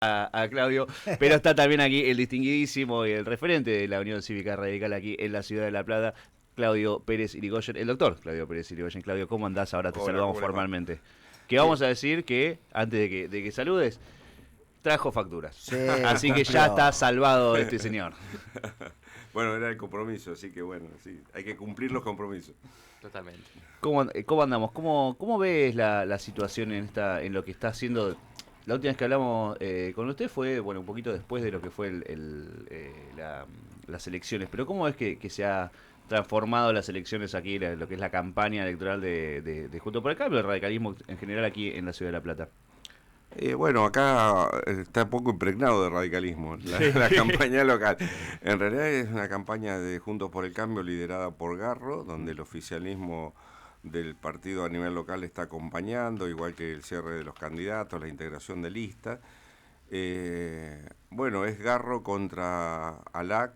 a Claudio, pero está también aquí el distinguidísimo y el referente de la Unión Cívica Radical aquí en la ciudad de La Plata, Claudio Pérez Irigoyen, el doctor Claudio Pérez Irigoyen. Claudio, ¿cómo andás? Ahora te Hola, saludamos ¿cómo les va? formalmente. Que Bien. vamos a decir que, antes de que saludes, trajo facturas. Sí, Así que ya está cumplió. salvado este señor. Bueno, era el compromiso, así que bueno, sí, hay que cumplir los compromisos. Totalmente. ¿Cómo andamos? ¿Cómo ves la situación en lo que está haciendo? La última vez que hablamos con usted fue, bueno, un poquito después de lo que fue las elecciones, pero ¿cómo ves que se ha transformado las elecciones aquí, lo que es la campaña electoral de Juntos por el Cambio, el radicalismo en general aquí en la ciudad de La Plata? Bueno, acá está poco impregnado de radicalismo la campaña local. En realidad es una campaña de Juntos por el Cambio liderada por Garro, donde el oficialismo del partido a nivel local está acompañando, igual que el cierre de los candidatos, la integración de listas. Bueno, es Garro contra ALAC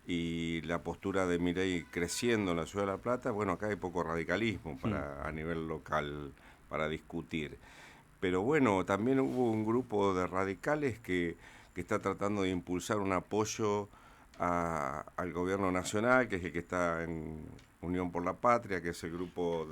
y la postura de Milei creciendo en la ciudad de La Plata. Bueno, acá hay poco radicalismo a nivel local para discutir. Pero bueno, también hubo un grupo de radicales que está tratando de impulsar un apoyo al gobierno nacional, que es el que está en Unión por la Patria, que es el grupo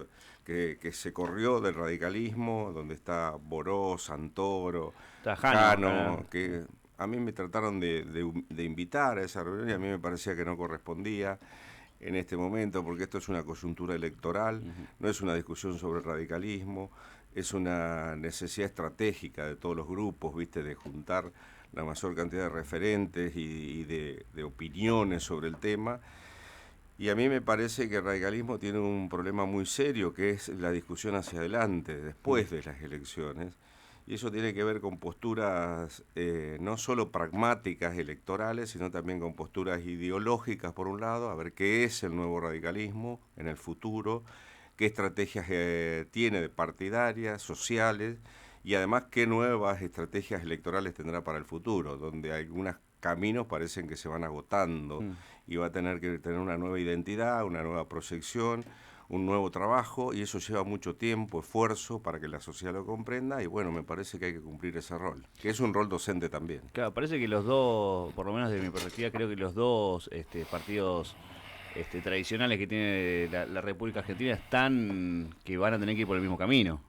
que se corrió del radicalismo, donde está Boró, Santoro, Jano, que a mí me trataron de invitar a esa reunión y a mí me parecía que no correspondía en este momento, porque esto es una coyuntura electoral, no es una discusión sobre el radicalismo, es una necesidad estratégica de todos los grupos, ¿viste?, de juntar la mayor cantidad de referentes y de opiniones sobre el tema. Y a mí me parece que el radicalismo tiene un problema muy serio, que es la discusión hacia adelante, después de las elecciones. Y eso tiene que ver con posturas no solo pragmáticas electorales, sino también con posturas ideológicas, por un lado, a ver qué es el nuevo radicalismo en el futuro, qué estrategias tiene de partidarias, sociales, y además qué nuevas estrategias electorales tendrá para el futuro, donde algunos caminos parecen que se van agotando y va a tener que tener una nueva identidad, una nueva proyección, un nuevo trabajo, y eso lleva mucho tiempo, esfuerzo para que la sociedad lo comprenda, y bueno, me parece que hay que cumplir ese rol, que es un rol docente también. Claro, parece que los dos, por lo menos desde mi perspectiva, creo que los dos partidos tradicionales que tiene la República Argentina están que van a tener que ir por el mismo camino.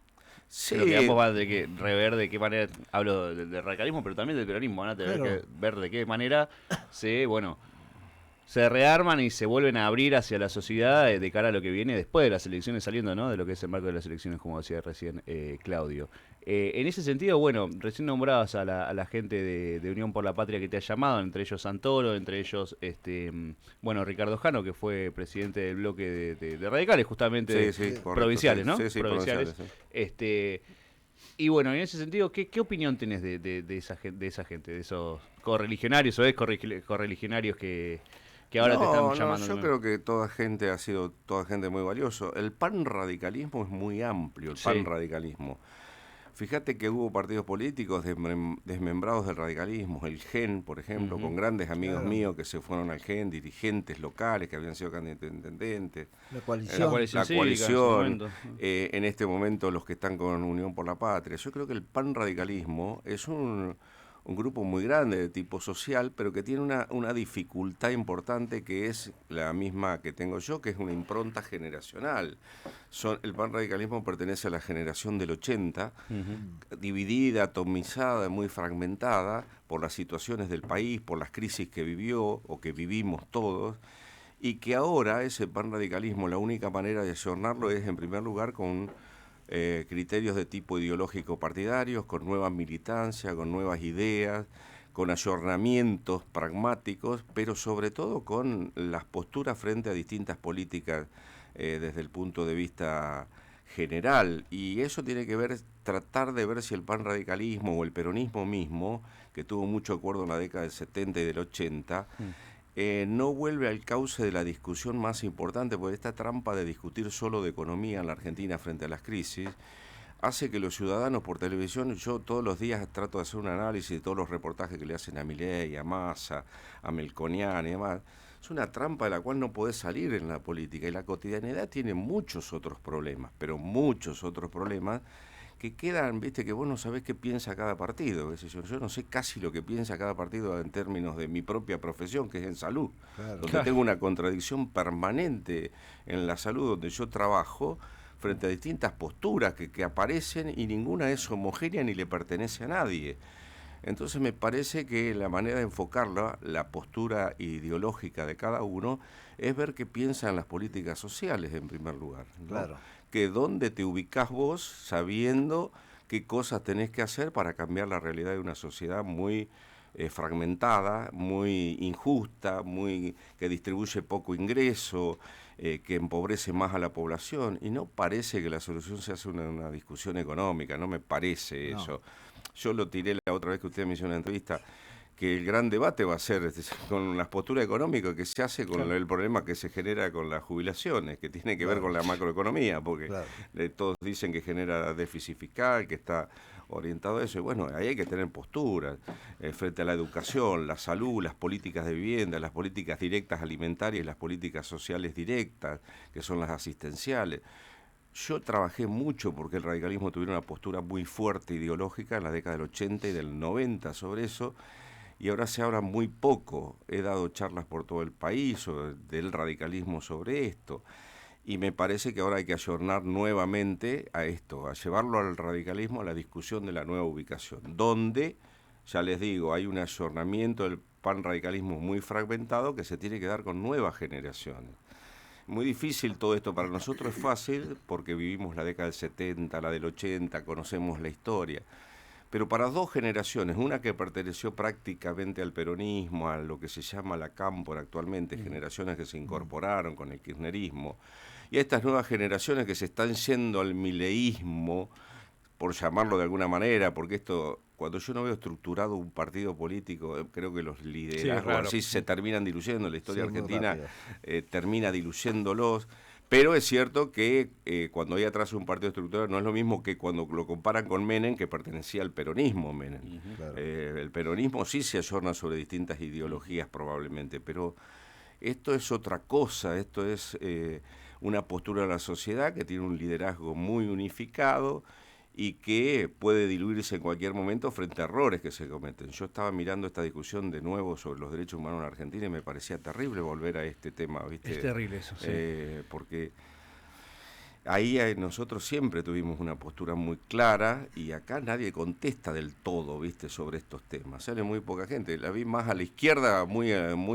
Creo que Sí, ambos van a tener que rever de qué manera, hablo del radicalismo, pero también del peronismo, van a tener Claro. que ver de qué manera se rearman y se vuelven a abrir hacia la sociedad de cara a lo que viene después de las elecciones, saliendo, ¿no?, de lo que es el marco de las elecciones, como decía recién Claudio. En ese sentido, bueno, recién nombrabas a la gente de Unión por la Patria que te ha llamado, entre ellos Santoro, entre ellos bueno, Ricardo Jano, que fue presidente del bloque de radicales, justamente sí, correcto, provinciales, sí, ¿no? sí, sí, Provinciales. provinciales, sí. Y bueno, en ese sentido, ¿qué opinión tenés de esa gente, de esos correligionarios o correligionarios que ahora te están No, no, llamando yo también? creo que toda gente ha sido toda gente muy valioso. El panradicalismo es muy amplio, el Sí. panradicalismo. Fíjate que hubo partidos políticos desmembrados del radicalismo, el GEN, por ejemplo, Ujú. con grandes amigos Claro. míos que se fueron al GEN, dirigentes locales que habían sido candidatos a intendentes. La La coalición. coalición La cívica en su coalición, momento. en este momento los que están con Unión por la Patria. Yo creo que el panradicalismo es un grupo muy grande de tipo social, pero que tiene una dificultad importante que es la misma que tengo yo, que es una impronta generacional. El panradicalismo pertenece a la generación del 80, Ujú. dividida, atomizada, muy fragmentada por las situaciones del país, por las crisis que vivió o que vivimos todos, y que ahora ese panradicalismo, la única manera de ayornarlo es, en primer lugar, con criterios de tipo ideológico partidarios, con nueva militancia, con nuevas ideas, con ayornamientos pragmáticos, pero sobre todo con las posturas frente a distintas políticas desde el punto de vista general. Y eso tiene que ver, tratar de ver si el panradicalismo o el peronismo mismo, que tuvo mucho acuerdo en la década del 70 y del 80, no vuelve al cauce de la discusión más importante, porque esta trampa de discutir solo de economía en la Argentina frente a las crisis hace que los ciudadanos por televisión, yo todos los días trato de hacer un análisis de todos los reportajes que le hacen a Milei, a Massa, a Melconian y demás. Es una trampa de la cual no podés salir en la política, y la cotidianidad tiene muchos otros problemas, pero muchos otros problemas que quedan, viste, que vos no sabés qué piensa cada partido. Qué sé yo. Yo no sé casi lo que piensa cada partido en términos de mi propia profesión, que es en salud, donde tengo una contradicción permanente en la salud, donde yo trabajo frente a distintas posturas que aparecen y ninguna es homogénea ni le pertenece a nadie. Entonces me parece que la manera de enfocarla, la postura ideológica de cada uno, es ver qué piensa en las políticas sociales en primer lugar, ¿no? Claro. Que dónde te ubicás vos sabiendo qué cosas tenés que hacer para cambiar la realidad de una sociedad muy fragmentada, muy injusta, que distribuye poco ingreso, que empobrece más a la población. Y no parece que la solución se hace una discusión económica, no me parece eso. Yo lo tiré la otra vez que usted me hizo una entrevista, que el gran debate va a ser con las posturas económicas que se hace con el problema que se genera con las jubilaciones, que tiene que ver con la macroeconomía, porque todos dicen que genera déficit fiscal, que está orientado a eso, y bueno, ahí hay que tener posturas frente a la educación, la salud, las políticas de vivienda, las políticas directas alimentarias y las políticas sociales directas, que son las asistenciales. Yo trabajé mucho porque el radicalismo tuviera una postura muy fuerte ideológica en la década del 80 y del 90 sobre eso, y ahora se habla muy poco. He dado charlas por todo el país del radicalismo sobre esto, y me parece que ahora hay que ayornar nuevamente a esto, a llevarlo al radicalismo, a la discusión de la nueva ubicación, donde, ya les digo, hay un ayornamiento del panradicalismo muy fragmentado que se tiene que dar con nuevas generaciones. Muy difícil todo esto, para nosotros es fácil porque vivimos la década del 70, la del 80, conocemos la historia. Pero para dos generaciones, una que perteneció prácticamente al peronismo, a lo que se llama la cámpora actualmente, generaciones que se incorporaron con el kirchnerismo, y a estas nuevas generaciones que se están yendo al mileísmo, por llamarlo de alguna manera, porque esto, cuando yo no veo estructurado un partido político, creo que los liderazgos así se terminan diluyendo, la historia argentina termina diluyéndolos. Pero es cierto que cuando hay atrás un partido estructurado no es lo mismo que cuando lo comparan con Menem, que pertenecía al peronismo Menem. El peronismo sí se ayorna sobre distintas ideologías probablemente, pero esto es otra cosa, esto es una postura de la sociedad que tiene un liderazgo muy unificado y que puede diluirse en cualquier momento frente a errores que se cometen. Yo estaba mirando esta discusión de nuevo sobre los derechos humanos en Argentina y me parecía terrible volver a este tema, ¿viste? Es terrible eso, sí. Porque ahí nosotros siempre tuvimos una postura muy clara y acá nadie contesta del todo, ¿viste?, sobre estos temas. Sale muy poca gente. La vi más a la izquierda, muy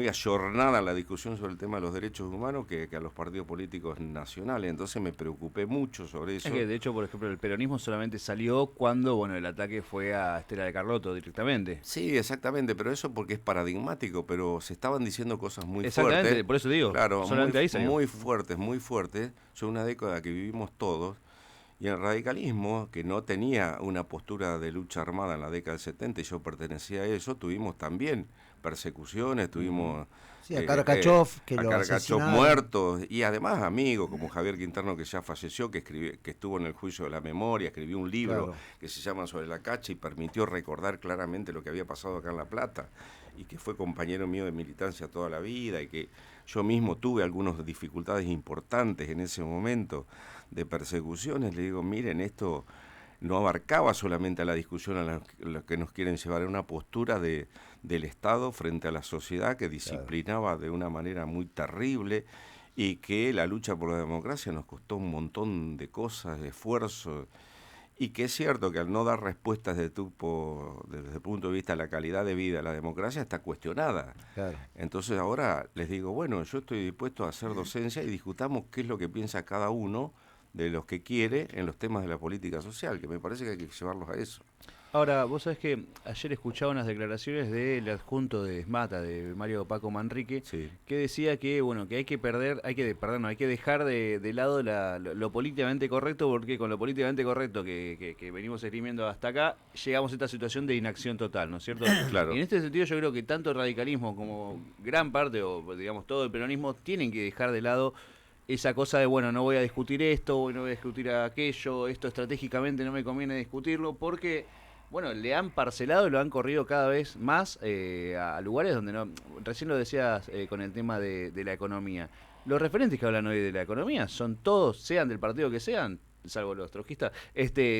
ayornada la discusión sobre el tema de los derechos humanos que a los partidos políticos nacionales. Entonces me preocupé mucho sobre eso. Es que, de hecho, por ejemplo, el peronismo solamente salió cuando, bueno, el ataque fue a Estela de Carlotto directamente. Sí, exactamente, pero eso porque es paradigmático, pero se estaban diciendo cosas muy Exactamente, fuertes. por eso digo, claro, solamente ahí salió. muy fuertes, muy fuertes. Son una década que vivimos todos, y el radicalismo, que no tenía una postura de lucha armada en la década del 70, y yo pertenecía a eso, tuvimos también persecuciones, tuvimos... Sí, a Karakachev, que lo asesinaron, muertos, y además amigos como Javier Quinterno, que ya falleció, que estuvo en el juicio de la memoria, escribió un libro que se llama Sobre la Cacha y permitió recordar claramente lo que había pasado acá en La Plata, y que fue compañero mío de militancia toda la vida, y que yo mismo tuve algunas dificultades importantes en ese momento de persecuciones. Le digo, miren, esto no abarcaba solamente a la discusión a la que nos quieren llevar, en una postura del Estado frente a la sociedad que disciplinaba de una manera muy terrible, y que la lucha por la democracia nos costó un montón de cosas, de esfuerzo, y que es cierto que al no dar respuestas desde el punto de vista de la calidad de vida, la democracia está cuestionada. Entonces ahora les digo, bueno, yo estoy dispuesto a hacer docencia y discutamos qué es lo que piensa cada uno de los que quiere en los temas de la política social, que me parece que hay que llevarlos a eso. Ahora, vos sabés que ayer escuchaba unas declaraciones del adjunto de SMATA, de Mario Paco Manrique, que decía que, bueno, que hay que dejar de lado lo políticamente correcto, porque con lo políticamente correcto que venimos esgrimiendo hasta acá, llegamos a esta situación de inacción total, ¿no es cierto? Claro. Y en este sentido yo creo que tanto el radicalismo como gran parte, o digamos todo el peronismo, tienen que dejar de lado esa cosa de, bueno, no voy a discutir esto, no voy a discutir aquello, esto estratégicamente no me conviene discutirlo, porque... Bueno, le han parcelado y lo han corrido cada vez más a lugares donde no... Recién lo decías con el tema de la economía. Los referentes que hablan hoy de la economía son todos, sean del partido que sean, salvo los trotskistas,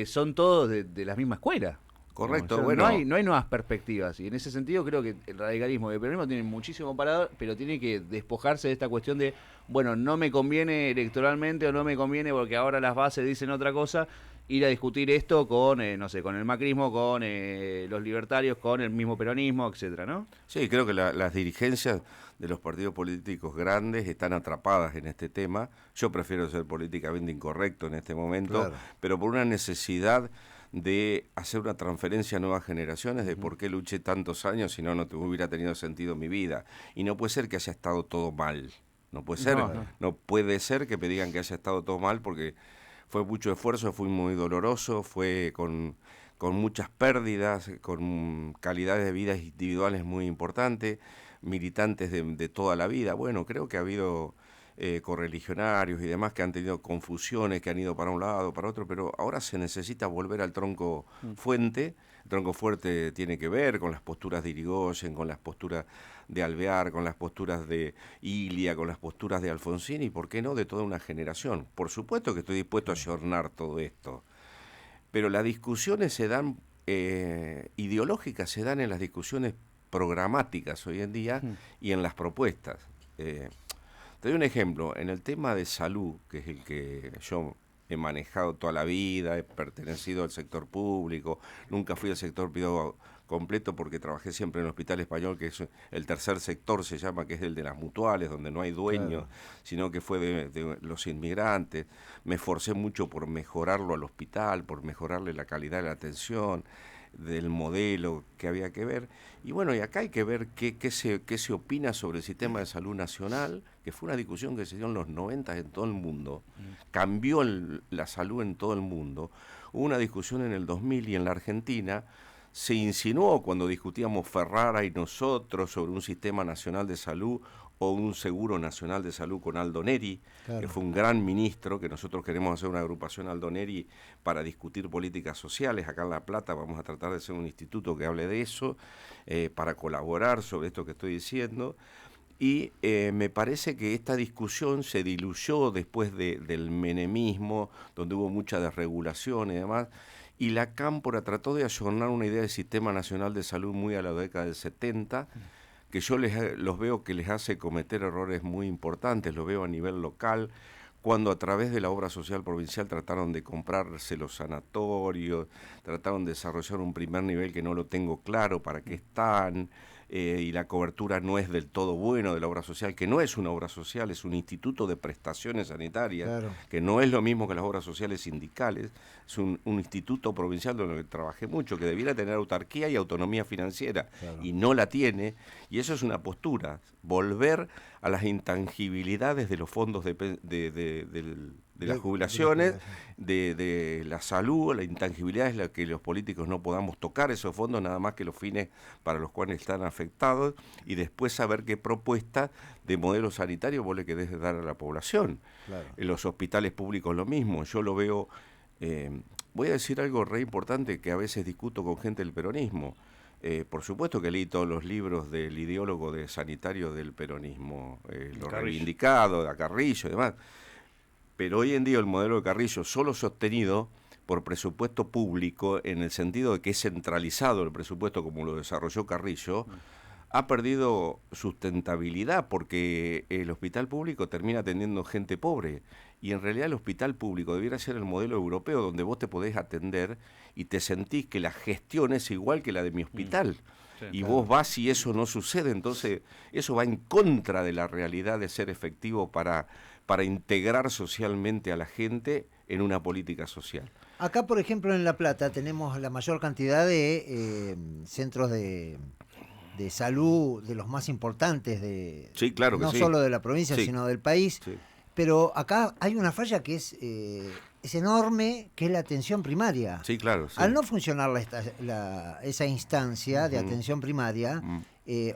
son todos de la misma escuela. Correcto, No, bueno. no hay nuevas perspectivas, y en ese sentido creo que el radicalismo y el peronismo tienen muchísimo para dar, pero tiene que despojarse de esta cuestión de, bueno, no me conviene electoralmente o no me conviene porque ahora las bases dicen otra cosa, ir a discutir esto con, no sé, con el macrismo, con los libertarios, con el mismo peronismo, etcétera, ¿no? Sí, creo que las dirigencias de los partidos políticos grandes están atrapadas en este tema. Yo prefiero ser políticamente incorrecto en este momento, Claro. pero por una necesidad de hacer una transferencia a nuevas generaciones de por qué luché tantos años si no hubiera tenido sentido mi vida. Y no puede ser que haya estado todo mal. No puede ser, no puede ser que me digan que haya estado todo mal porque fue mucho esfuerzo, fue muy doloroso, fue con muchas pérdidas, con calidades de vida individuales muy importantes, militantes de toda la vida. Bueno, creo que ha habido correligionarios y demás que han tenido confusiones, que han ido para un lado, para otro, pero ahora se necesita volver al tronco fuente. El tronco fuerte tiene que ver con las posturas de Irigoyen, con las posturas de Alvear, con las posturas de Ilia, con las posturas de Alfonsín y, ¿por qué no?, de toda una generación. Por supuesto que estoy dispuesto a ayornar todo esto, pero las discusiones se dan, ideológicas se dan en las discusiones programáticas hoy en día y en las propuestas. Te doy un ejemplo, en el tema de salud, que es el que yo he manejado toda la vida, he pertenecido al sector público, nunca fui al sector privado completo porque trabajé siempre en el Hospital Español, que es el tercer sector, se llama, que es el de las mutuales, donde no hay dueños, sino que fue de los inmigrantes. Me esforcé mucho por mejorarlo al hospital, por mejorarle la calidad de la atención, del modelo que había que ver. Y bueno, y acá hay que ver qué se opina sobre el sistema de salud nacional, que fue una discusión que se dio en los 90 en todo el mundo. Cambió la salud en todo el mundo. Hubo una discusión en el 2000 y en la Argentina se insinuó cuando discutíamos Ferrara y nosotros sobre un sistema nacional de salud o un seguro nacional de salud con Aldo Neri, que fue un gran ministro, que nosotros queremos hacer una agrupación Aldo Neri para discutir políticas sociales. Acá en La Plata vamos a tratar de hacer un instituto que hable de eso, para colaborar sobre esto que estoy diciendo. Y me parece que esta discusión se diluyó después del menemismo, donde hubo mucha desregulación y demás, y la Cámpora trató de ayornar una idea de sistema nacional de salud muy a la década del 70, que yo los veo que les hace cometer errores muy importantes, lo veo a nivel local, cuando a través de la obra social provincial trataron de comprarse los sanatorios, trataron de desarrollar un primer nivel que no lo tengo claro para qué están, y la cobertura no es del todo bueno de la obra social, que no es una obra social, es un instituto de prestaciones sanitarias, que no es lo mismo que las obras sociales sindicales, es un instituto provincial donde trabajé mucho, que debiera tener autarquía y autonomía financiera, y no la tiene, y eso es una postura, volver a las intangibilidades de los fondos de las jubilaciones, de la salud, la intangibilidad es la que los políticos no podamos tocar esos fondos, nada más que los fines para los cuales están afectados, y después saber qué propuesta de modelo sanitario vos le querés dar a la población. En los hospitales públicos lo mismo, yo lo veo, voy a decir algo re importante que a veces discuto con gente del peronismo. Por supuesto que leí todos los libros del ideólogo sanitario del peronismo, lo reivindicado, a Carrillo y demás, pero hoy en día el modelo de Carrillo, solo sostenido por presupuesto público, en el sentido de que es centralizado el presupuesto como lo desarrolló Carrillo, ha perdido sustentabilidad porque el hospital público termina atendiendo gente pobre, y en realidad el hospital público debiera ser el modelo europeo donde vos te podés atender y te sentís que la gestión es igual que la de mi hospital. Y vos vas y eso no sucede, entonces eso va en contra de la realidad de ser efectivo para integrar socialmente a la gente en una política social. Acá, por ejemplo, en La Plata tenemos la mayor cantidad de centros de salud, de los más importantes, sí, claro que no sí, solo de la provincia, sino del país. Sí. Pero acá hay una falla que es enorme, que es la atención primaria. Sí, claro. Sí. Al no funcionar esa instancia de atención primaria,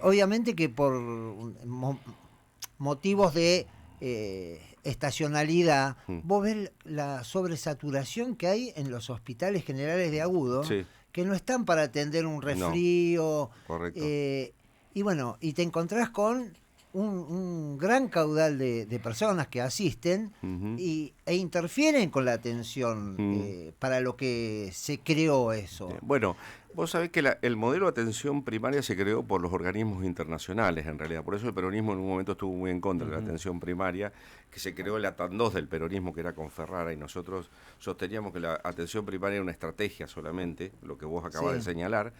obviamente que por motivos de estacionalidad, vos ves la sobresaturación que hay en los hospitales generales de agudo, que no están para atender un resfrío. Correcto. Y bueno, y te encontrás con un gran caudal de personas que asisten e interfieren con la atención para lo que se creó eso. Bueno, vos sabés que el modelo de atención primaria se creó por los organismos internacionales, en realidad. Por eso el peronismo en un momento estuvo muy en contra de la atención primaria, que se creó el ATAN 2 del peronismo, que era con Ferrara, y nosotros sosteníamos que la atención primaria era una estrategia solamente, lo que vos acabas de señalar,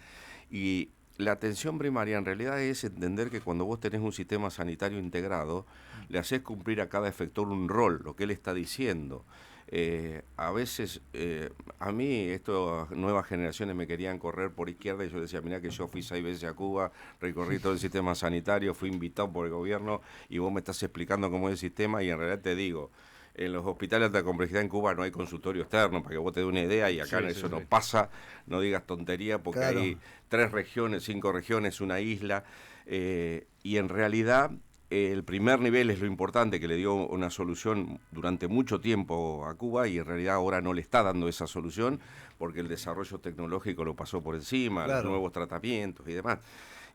y la atención primaria en realidad es entender que cuando vos tenés un sistema sanitario integrado, le haces cumplir a cada efector un rol, lo que él está diciendo. A veces, a mí, estas nuevas generaciones me querían correr por izquierda y yo decía, mirá que yo fui 6 veces a Cuba, recorrí todo el sistema sanitario, fui invitado por el gobierno y vos me estás explicando cómo es el sistema y en realidad te digo, en los hospitales de alta complejidad en Cuba no hay consultorio externo, para que vos te dé una idea, y acá eso no pasa, no digas tontería, porque hay 3 regiones, 5 regiones, una isla, y en realidad el primer nivel es lo importante, que le dio una solución durante mucho tiempo a Cuba, y en realidad ahora no le está dando esa solución, porque el desarrollo tecnológico lo pasó por encima, los nuevos tratamientos y demás.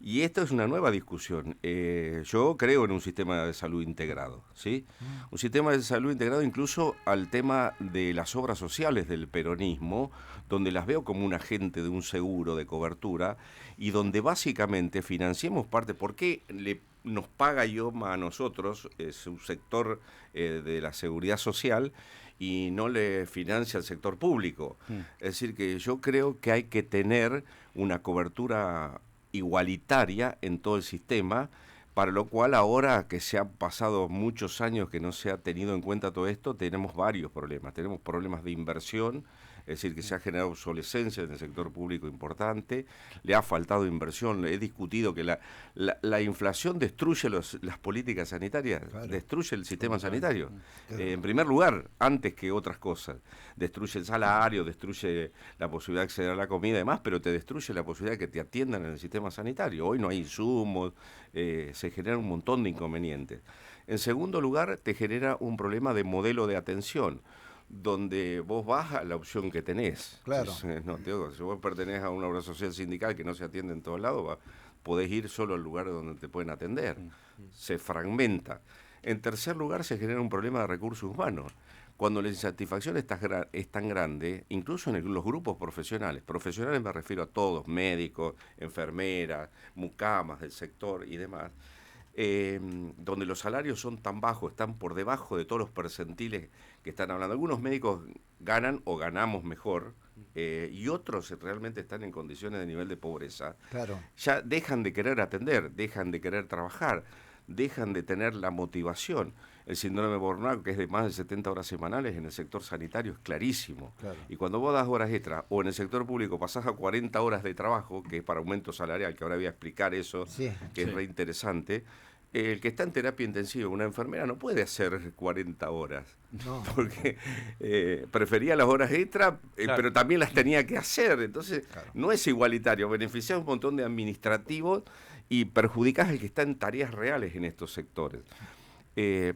Y esto es una nueva discusión. Yo creo en un sistema de salud integrado, ¿sí? Un sistema de salud integrado incluso al tema de las obras sociales del peronismo, donde las veo como un agente de un seguro de cobertura y donde básicamente financiemos parte. ¿Por qué nos paga IOMA a nosotros, su sector de la seguridad social, y no le financia al sector público? Es decir, que yo creo que hay que tener una cobertura igualitaria en todo el sistema, para lo cual ahora que se han pasado muchos años que no se ha tenido en cuenta todo esto, tenemos varios problemas. Tenemos problemas de inversión, es decir, que se ha generado obsolescencia en el sector público importante, le ha faltado inversión, he discutido que la inflación destruye las políticas sanitarias, destruye el sistema sanitario, en primer lugar, antes que otras cosas. Destruye el salario, destruye la posibilidad de acceder a la comida y demás, pero te destruye la posibilidad de que te atiendan en el sistema sanitario. Hoy no hay insumos, se generan un montón de inconvenientes. En segundo lugar, te genera un problema de modelo de atención, donde vos vas a la opción que tenés. Claro. Si vos pertenés a una obra social sindical que no se atiende en todos lados, podés ir solo al lugar donde te pueden atender. Se fragmenta. En tercer lugar, se genera un problema de recursos humanos. Cuando la insatisfacción es tan grande, incluso en los grupos profesionales me refiero a todos, médicos, enfermeras, mucamas del sector y demás, donde los salarios son tan bajos, están por debajo de todos los percentiles que están hablando. Algunos médicos ganan o ganamos mejor, y otros realmente están en condiciones de nivel de pobreza. Ya dejan de querer atender, dejan de querer trabajar, dejan de tener la motivación. El síndrome de burnout, que es de más de 70 horas semanales en el sector sanitario, es clarísimo. Y cuando vos das horas extras, o en el sector público pasás a 40 horas de trabajo, que es para aumento salarial, que ahora voy a explicar eso, que es re interesante. El que está en terapia intensiva, una enfermera, no puede hacer 40 horas, porque prefería las horas extras, pero también las tenía que hacer. Entonces, no es igualitario. Beneficias un montón de administrativos y perjudicás al que está en tareas reales en estos sectores.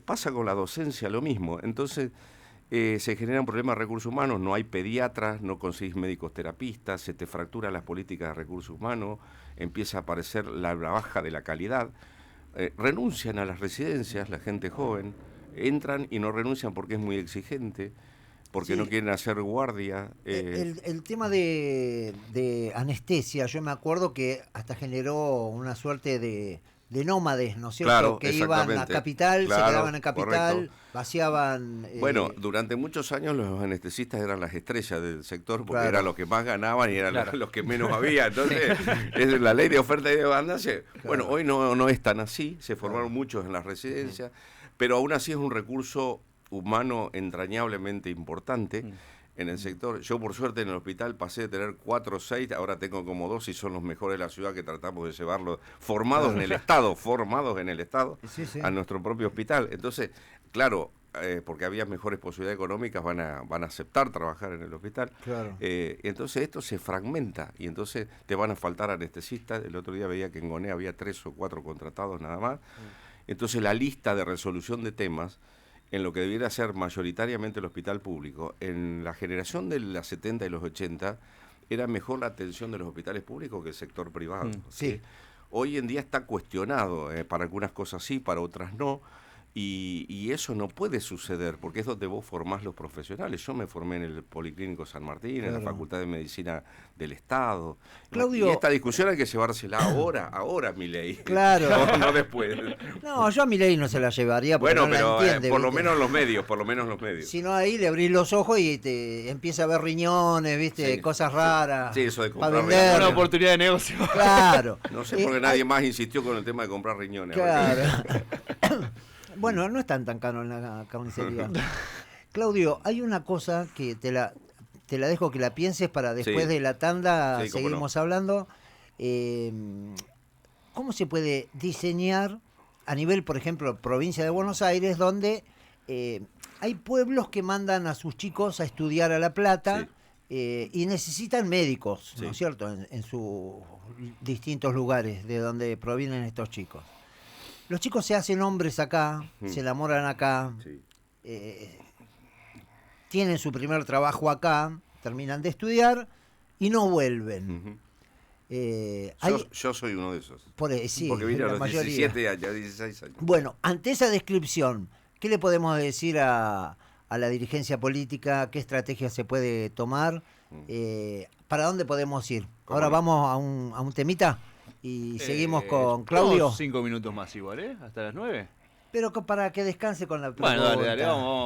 Pasa con la docencia lo mismo. Entonces, se generan problemas de recursos humanos, no hay pediatras, no conseguís médicos terapistas, se te fracturan las políticas de recursos humanos, empieza a aparecer la baja de la calidad. Renuncian a las residencias, la gente joven, entran y no renuncian porque es muy exigente, porque no quieren hacer guardia. El tema de anestesia, yo me acuerdo que hasta generó una suerte de nómades, ¿no es cierto? Claro, que iban a Capital, se quedaban en Capital, correcto. Vaciaban... Bueno, durante muchos años los anestesistas eran las estrellas del sector, porque eran los que más ganaban y eran los que menos había. Entonces, es la ley de oferta y demanda. Bueno, hoy no es tan así, se formaron muchos en las residencias, pero aún así es un recurso humano entrañablemente importante en el sector. Yo, por suerte, en el hospital pasé de tener 4 o 6, ahora tengo como 2 y son los mejores de la ciudad, que tratamos de llevarlos formados en el Estado, a nuestro propio hospital. Entonces, claro, porque había mejores posibilidades económicas, van a aceptar trabajar en el hospital. Entonces esto se fragmenta y entonces te van a faltar anestesistas. El otro día veía que en GONE había 3 o 4 contratados nada más. Entonces la lista de resolución de temas, en lo que debiera ser mayoritariamente el hospital público, en la generación de las 70 y los 80, era mejor la atención de los hospitales públicos que el sector privado. hoy en día está cuestionado, para algunas cosas sí, para otras no. Y eso no puede suceder, porque es donde vos formás los profesionales. Yo me formé en el Policlínico San Martín, Claro. en la Facultad de Medicina del Estado. Claudio- Y esta discusión hay que llevársela ahora, Milei. Claro. No después. No, yo a Milei no se la llevaría porque Bueno, no pero la entiende. por lo ¿viste? menos los medios. Si no, ahí le abrís los ojos y te empieza a ver riñones, ¿viste? Sí, Cosas sí. raras. Sí, eso de para comprar vender. riñones. Una oportunidad de negocio. Claro. No sé por qué nadie más insistió con el tema de comprar riñones. Claro. Bueno, no están tan caros en la carnicería. Claudio, hay una cosa que te la dejo que la pienses para después Sí. de la tanda Sí, cómo seguimos hablando. ¿Cómo se puede diseñar a nivel, por ejemplo, provincia de Buenos Aires, donde hay pueblos que mandan a sus chicos a estudiar a La Plata y necesitan médicos, ¿no es cierto?, en sus distintos lugares de donde provienen estos chicos. Los chicos se hacen hombres acá, se enamoran acá, Sí. tienen su primer trabajo acá, terminan de estudiar y no vuelven. Ujú. Yo soy uno de esos. Sí, Porque vine a la los mayoría. 17 años, 16 años. Bueno, ante esa descripción, ¿qué le podemos decir a la dirigencia política? ¿Qué estrategia se puede tomar? ¿Para dónde podemos ir? ¿Cómo Ahora no? vamos a un temita y seguimos con Claudio. 5 minutos más igual, ¿eh? Hasta las 9. Pero para que descanse con la Bueno, dale, pregunta. vamos.